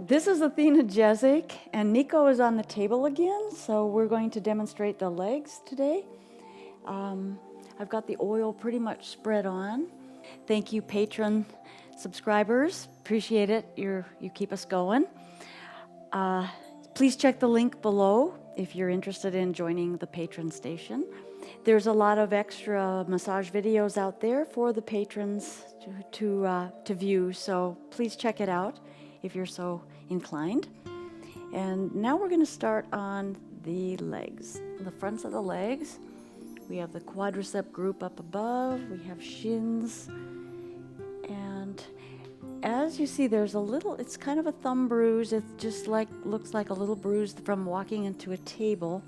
This is Athena Jezik, and Nico is on the table again, so we're going to demonstrate the legs today. I've got the oil pretty much spread on. Thank you, patron subscribers. Appreciate it. You keep us going. Please check the link below if you're interested in joining the patron station. There's a lot of extra massage videos out there for the patrons to view, so please check it out if you're so inclined. And now we're going to start on the legs, the fronts of the legs. We have the quadricep group up above, we have shins, and as you see, there's a little, it's kind of a thumb bruise. It just looks like a little bruise from walking into a table.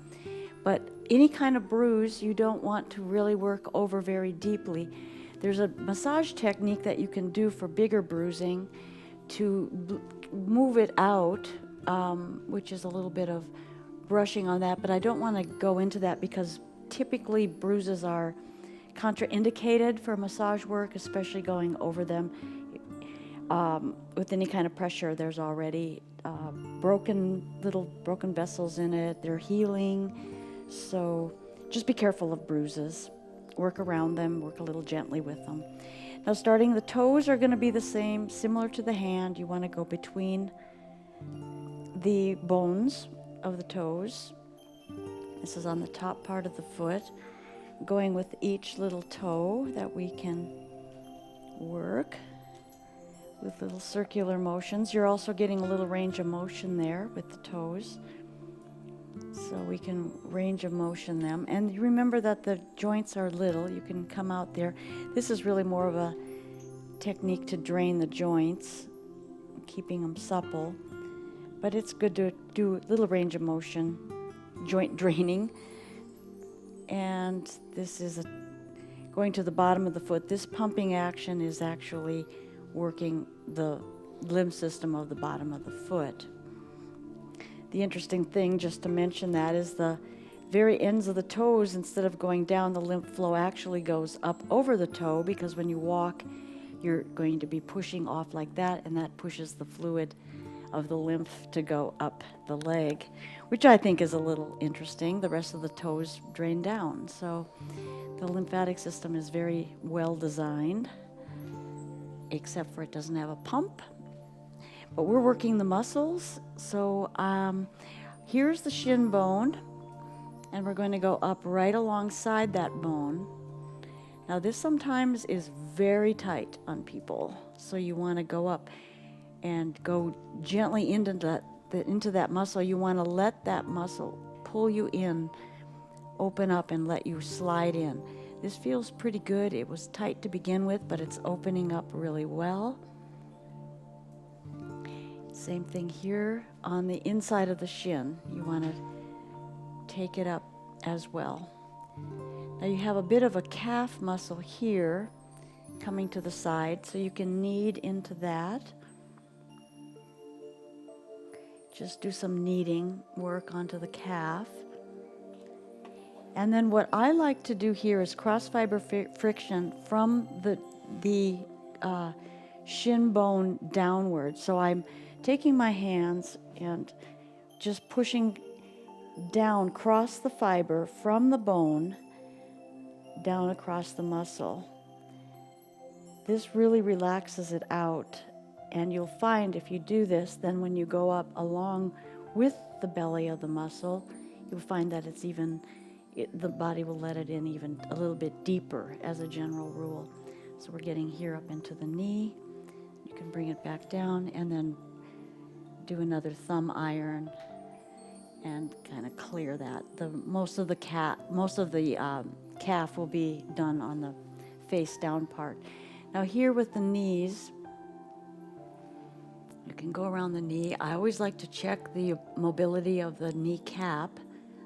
But any kind of bruise you don't want to really work over very deeply. There's a massage technique that you can do for bigger bruising to move it out, which is a little bit of brushing on that, but I don't want to go into that because typically bruises are contraindicated for massage work, especially going over them. With any kind of pressure, there's already little broken vessels in it. They're healing, so just be careful of bruises. Work around them, work a little gently with them. Now starting, the toes are going to be the same, similar to the hand. You want to go between the bones of the toes. This is on the top part of the foot. Going with each little toe that we can work with little circular motions. You're also getting a little range of motion there with the toes. So we can range of motion them. And remember that the joints are little. You can come out there. This is really more of a technique to drain the joints, keeping them supple. But it's good to do a little range of motion, joint draining. And this is going to the bottom of the foot. This pumping action is actually working the lymph system of the bottom of the foot. The interesting thing, just to mention that, is the very ends of the toes, instead of going down, the lymph flow actually goes up over the toe, because when you walk, you're going to be pushing off like that, and that pushes the fluid of the lymph to go up the leg, which I think is a little interesting. The rest of the toes drain down. So the lymphatic system is very well designed, except for it doesn't have a pump. But we're working the muscles. So here's the shin bone, and we're going to go up right alongside that bone. Now this sometimes is very tight on people, so you want to go up and go gently into that muscle. You want to let that muscle pull you in, open up, and let you slide in. This feels pretty good. It was tight to begin with, but it's opening up really well. Same thing here on the inside of the shin. You want to take it up as well. Now you have a bit of a calf muscle here coming to the side, so you can knead into that. Just do some kneading work onto the calf. And then what I like to do here is cross fiber friction from the shin bone downward. So I'm taking my hands and just pushing down, across the fiber from the bone down across the muscle. This really relaxes it out, and you'll find if you do this, then when you go up along with the belly of the muscle, you'll find that the body will let it in even a little bit deeper as a general rule. So we're getting here up into the knee. You can bring it back down and then do another thumb iron and kind of clear that. Most of the calf will be done on the face down part. Now here with the knees, you can go around the knee. I always like to check the mobility of the kneecap,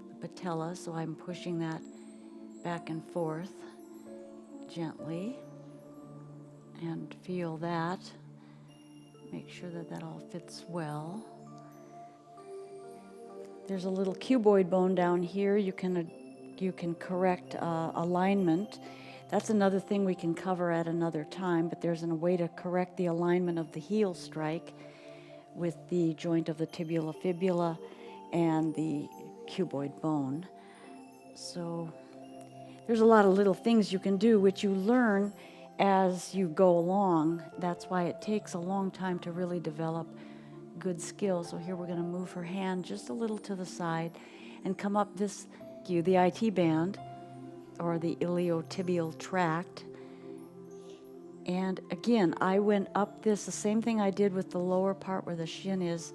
the patella, so I'm pushing that back and forth gently and feel that. Make sure that all fits well. There's a little cuboid bone down here. You can correct alignment. That's another thing we can cover at another time, but there's a way to correct the alignment of the heel strike with the joint of the tibula fibula and the cuboid bone. So there's a lot of little things you can do, which you learn as you go along. That's why it takes a long time to really develop good skills. So here we're going to move her hand just a little to the side and come up the IT band, or the iliotibial tract. And again, I went up this, the same thing I did with the lower part where the shin is,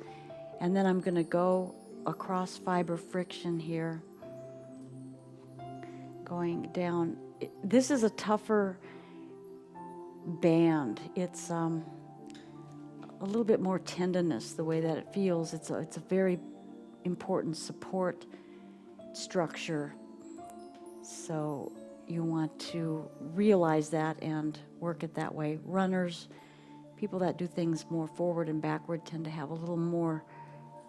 and then I'm going to go across fiber friction here, going down. This is a tougher band. It's a little bit more tenderness the way that it feels. It's a very important support structure. So you want to realize that and work it that way. Runners, people that do things more forward and backward, tend to have a little more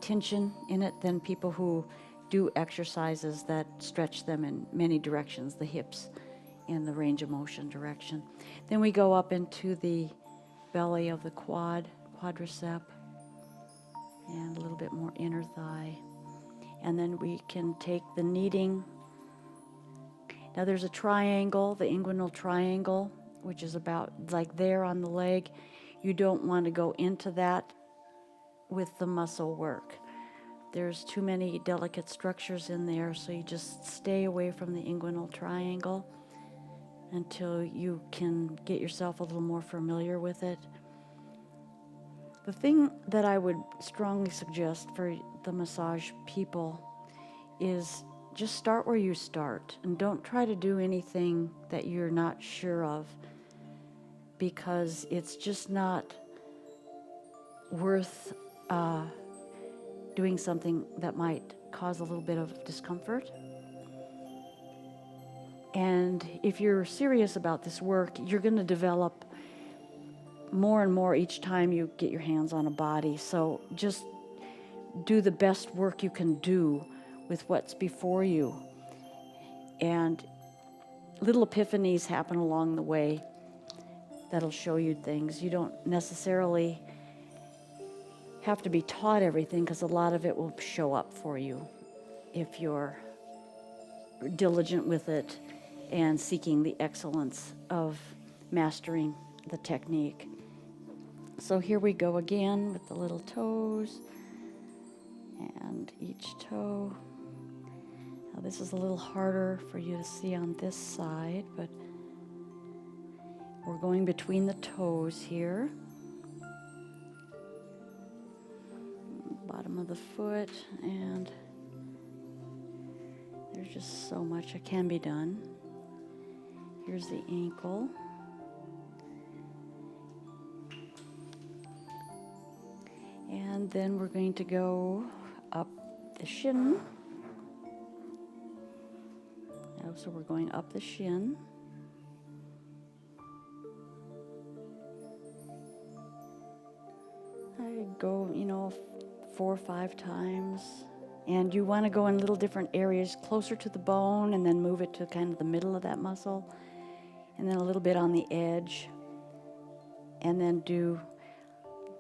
tension in it than people who do exercises that stretch them in many directions, the hips in the range of motion direction. Then we go up into the belly of the quadricep, and a little bit more inner thigh. And then we can take the kneading. Now there's a triangle, the inguinal triangle, which is about like there on the leg. You don't want to go into that with the muscle work. There's too many delicate structures in there, so you just stay away from the inguinal triangle until you can get yourself a little more familiar with it. The thing that I would strongly suggest for the massage people is just start where you start, and don't try to do anything that you're not sure of, because it's just not worth doing something that might cause a little bit of discomfort. And if you're serious about this work, you're going to develop more and more each time you get your hands on a body. So just do the best work you can do with what's before you. And little epiphanies happen along the way that'll show you things. You don't necessarily have to be taught everything, because a lot of it will show up for you if you're diligent with it and seeking the excellence of mastering the technique. So here we go again with the little toes and each toe. Now this is a little harder for you to see on this side, but we're going between the toes here. Bottom of the foot, and there's just so much that can be done. Here's the ankle. And then we're going to go up the shin. So we're going up the shin. I go, 4 or 5 times. And you want to go in little different areas closer to the bone, and then move it to kind of the middle of that muscle. And then a little bit on the edge. And then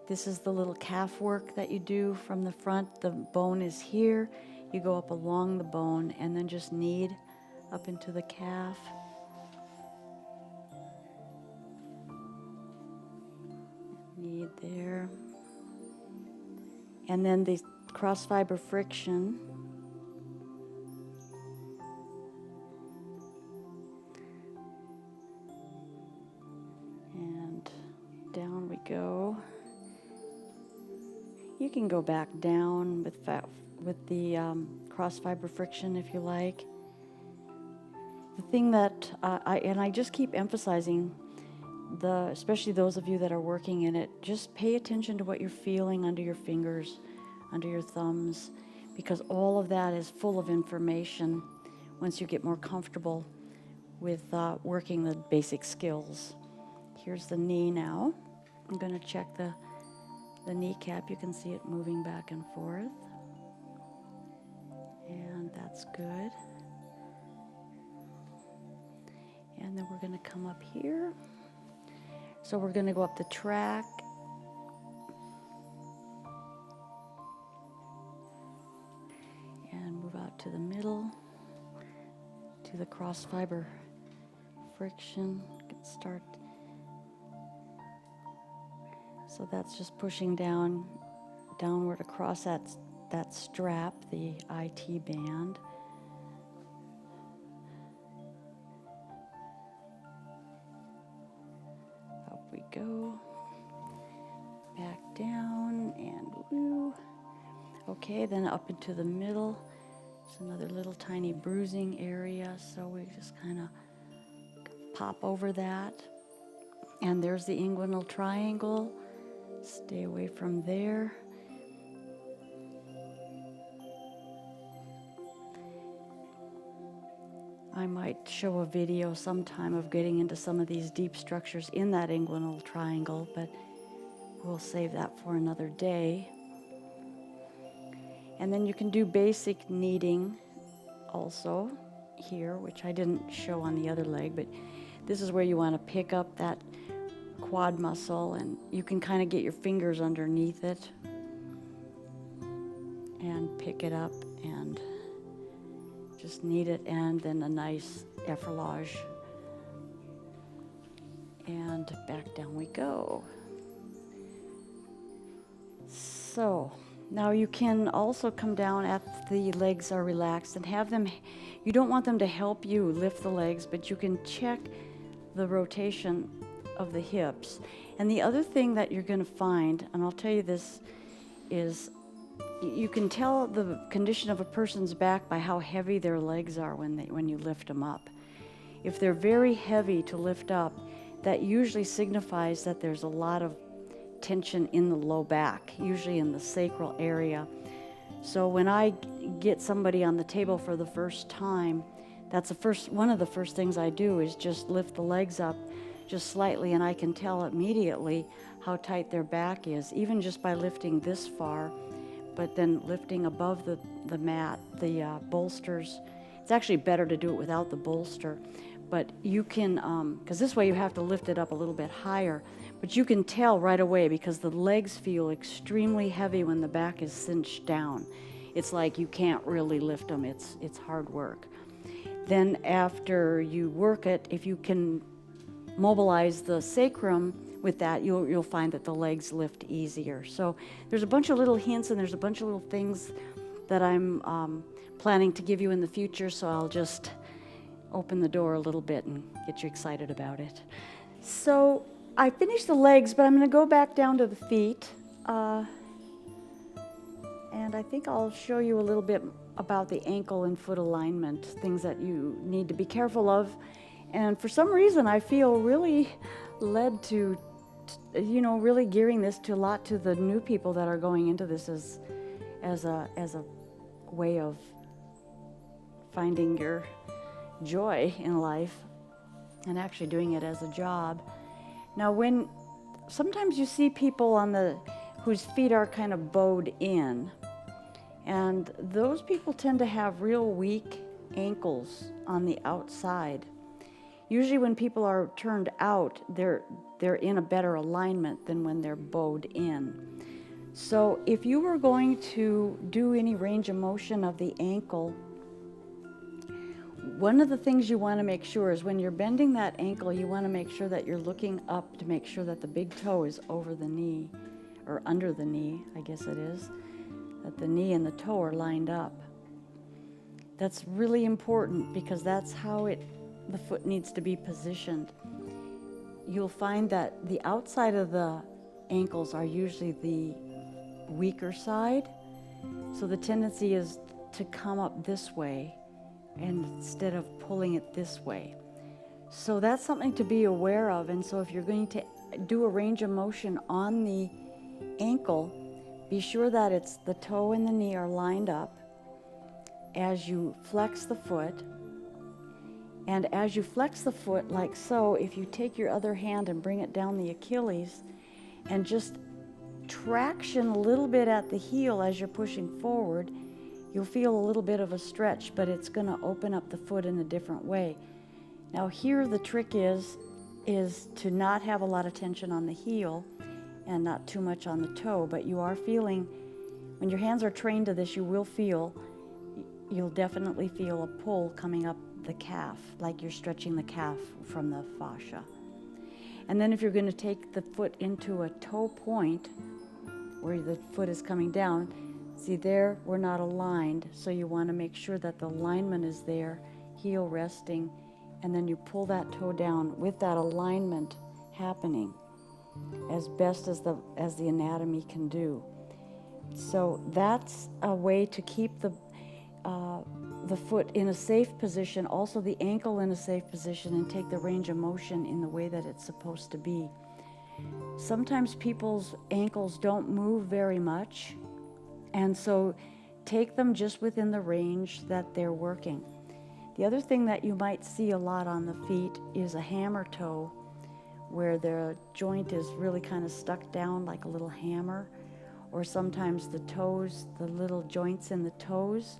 this is the little calf work that you do from the front. The bone is here. You go up along the bone and then just knead up into the calf. Knead there. And then the cross fiber friction. And down we go. You can go back down with the cross fiber friction if you like. The thing that I just keep emphasizing, especially those of you that are working in it, just pay attention to what you're feeling under your fingers, under your thumbs, because all of that is full of information once you get more comfortable with working the basic skills. Here's the knee now. I'm going to check the kneecap. You can see it moving back and forth. And that's good. And then we're going to come up here. So we're going to go up the track. to the middle, to the cross fiber friction. Start. So that's just pushing downward across that strap, the IT band. Up we go. Back down and woo. Okay, then up into the middle. It's another little tiny bruising area, so we just kind of pop over that. And there's the inguinal triangle. Stay away from there. I might show a video sometime of getting into some of these deep structures in that inguinal triangle, but we'll save that for another day. And then you can do basic kneading also here, which I didn't show on the other leg, but this is where you want to pick up that quad muscle, and you can kind of get your fingers underneath it and pick it up and just knead it, and then a nice effleurage. And back down we go. So now you can also come down after the legs are relaxed and have them, you don't want them to help you lift the legs, but you can check the rotation of the hips. And the other thing that you're going to find, and I'll tell you this, is you can tell the condition of a person's back by how heavy their legs are when you lift them up. If they're very heavy to lift up, that usually signifies that there's a lot of tension in the low back, usually in the sacral area. So when I get somebody on the table for the first time, that's one of the first things I do is just lift the legs up just slightly, and I can tell immediately how tight their back is, even just by lifting this far, but then lifting above the mat, the bolsters. It's actually better to do it without the bolster, but you can, because this way you have to lift it up a little bit higher, but you can tell right away because the legs feel extremely heavy when the back is cinched down. It's like you can't really lift them. It's hard work. Then after you work it, if you can mobilize the sacrum with that, you'll find that the legs lift easier. So there's a bunch of little hints and there's a bunch of little things that I'm planning to give you in the future, so I'll just open the door a little bit and get you excited about it. So I finished the legs, but I'm going to go back down to the feet. And I think I'll show you a little bit about the ankle and foot alignment, things that you need to be careful of. And for some reason, I feel really led to really gearing this to a lot to the new people that are going into this as a way of finding your joy in life and actually doing it as a job. Now, sometimes you see people whose feet are kind of bowed in, and those people tend to have real weak ankles on the outside. Usually when people are turned out, they're in a better alignment than when they're bowed in. So if you were going to do any range of motion of the ankle, one of the things you want to make sure is when you're bending that ankle, you want to make sure that you're looking up to make sure that the big toe is over the knee, or under the knee, I guess it is, that the knee and the toe are lined up. That's really important because that's how the foot needs to be positioned. You'll find that the outside of the ankles are usually the weaker side, so the tendency is to come up this way instead of pulling it this way. So that's something to be aware of. And so if you're going to do a range of motion on the ankle, be sure that it's the toe and the knee are lined up as you flex the foot. And as you flex the foot like so, if you take your other hand and bring it down the Achilles and just traction a little bit at the heel as you're pushing forward, you'll feel a little bit of a stretch, but it's going to open up the foot in a different way. Now here the trick is to not have a lot of tension on the heel and not too much on the toe, but you are feeling, when your hands are trained to this, you will feel you'll definitely feel a pull coming up the calf, like you're stretching the calf from the fascia. And then if you're going to take the foot into a toe point, where the foot is coming down, see there, we're not aligned, so you want to make sure that the alignment is there, heel resting, and then you pull that toe down with that alignment happening as best as the anatomy can do. So that's a way to keep the foot in a safe position, also the ankle in a safe position, and take the range of motion in the way that it's supposed to be. Sometimes people's ankles don't move very much, and so take them just within the range that they're working. The other thing that you might see a lot on the feet is a hammer toe, where the joint is really kind of stuck down like a little hammer, or sometimes the toes, the little joints in the toes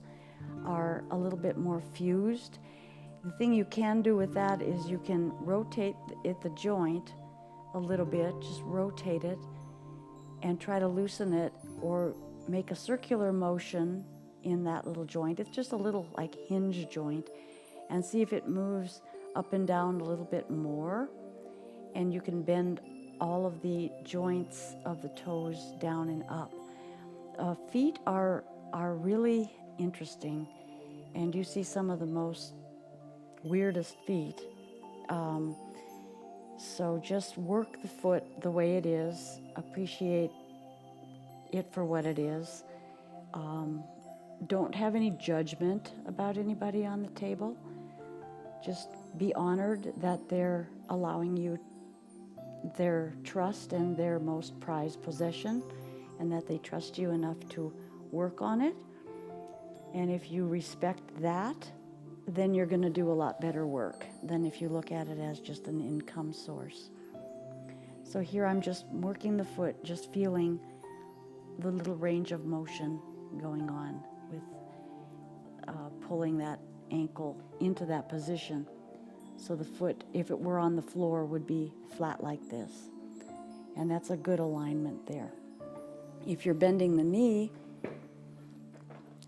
are a little bit more fused. The thing you can do with that is you can rotate the joint a little bit, just rotate it and try to loosen it, or make a circular motion in that little joint. It's just a little like hinge joint, and see if it moves up and down a little bit more, and you can bend all of the joints of the toes down and up. Feet are really interesting, and you see some of the most weirdest feet. So just work the foot the way it is, appreciate it for what it is. Don't have any judgment about anybody on the table. Just be honored that they're allowing you their trust and their most prized possession, and that they trust you enough to work on it. And if you respect that, then you're going to do a lot better work than if you look at it as just an income source. So here I'm just working the foot, just feeling the little range of motion going on with pulling that ankle into that position. So the foot, if it were on the floor, would be flat like this. And that's a good alignment there. If you're bending the knee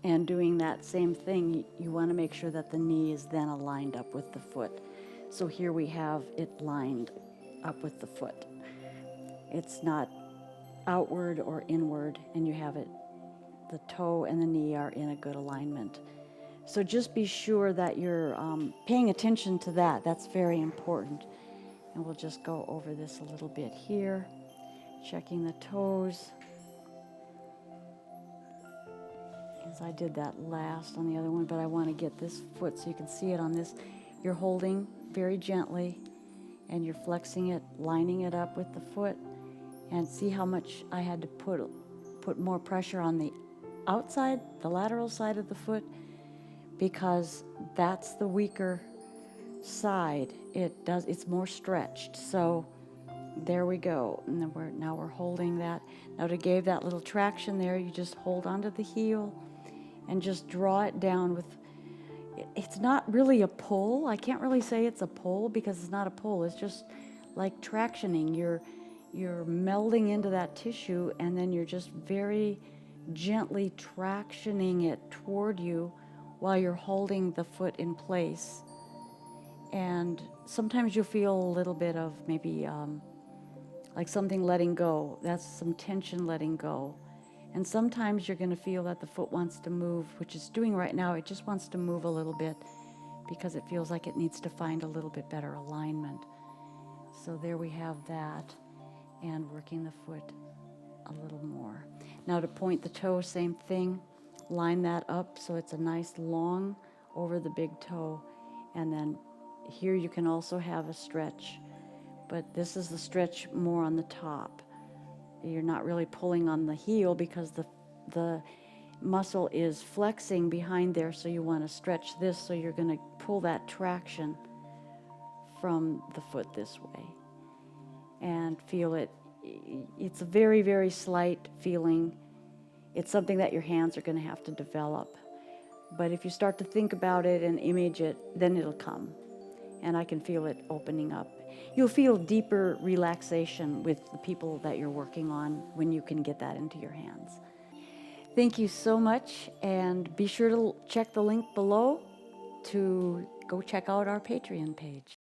and doing that same thing, you want to make sure that the knee is then aligned up with the foot. So here we have it lined up with the foot. It's not outward or inward, and you have it, the toe and the knee are in a good alignment. So just be sure that you're paying attention to that. That's very important. And we'll just go over this a little bit here, checking the toes. As I did that last on the other one, but I want to get this foot so you can see it on this. You're holding very gently, and you're flexing it, lining it up with the foot, and see how much I had to put more pressure on the outside, the lateral side of the foot, because that's the weaker side. It's more stretched. So there we go. And then now we're holding that. Now to give that little traction there, you just hold onto the heel and just draw it down with, it's not really a pull. I can't really say it's a pull because it's not a pull. It's just like tractioning. You're melding into that tissue, and then you're just very gently tractioning it toward you while you're holding the foot in place. And sometimes you'll feel a little bit of maybe like something letting go. That's some tension letting go. And sometimes you're going to feel that the foot wants to move, which it's doing right now. It just wants to move a little bit because it feels like it needs to find a little bit better alignment. So there we have that, and working the foot a little more. Now to point the toe, same thing. Line that up so it's a nice long over the big toe. And then here you can also have a stretch, but this is the stretch more on the top. You're not really pulling on the heel because the muscle is flexing behind there, so you want to stretch this, so you're going to pull that traction from the foot this way and feel it. It's a very, very slight feeling. It's something that your hands are going to have to develop. But if you start to think about it and image it, then it'll come. And I can feel it opening up. You'll feel deeper relaxation with the people that you're working on when you can get that into your hands. Thank you so much, and be sure to check the link below to go check out our Patreon page.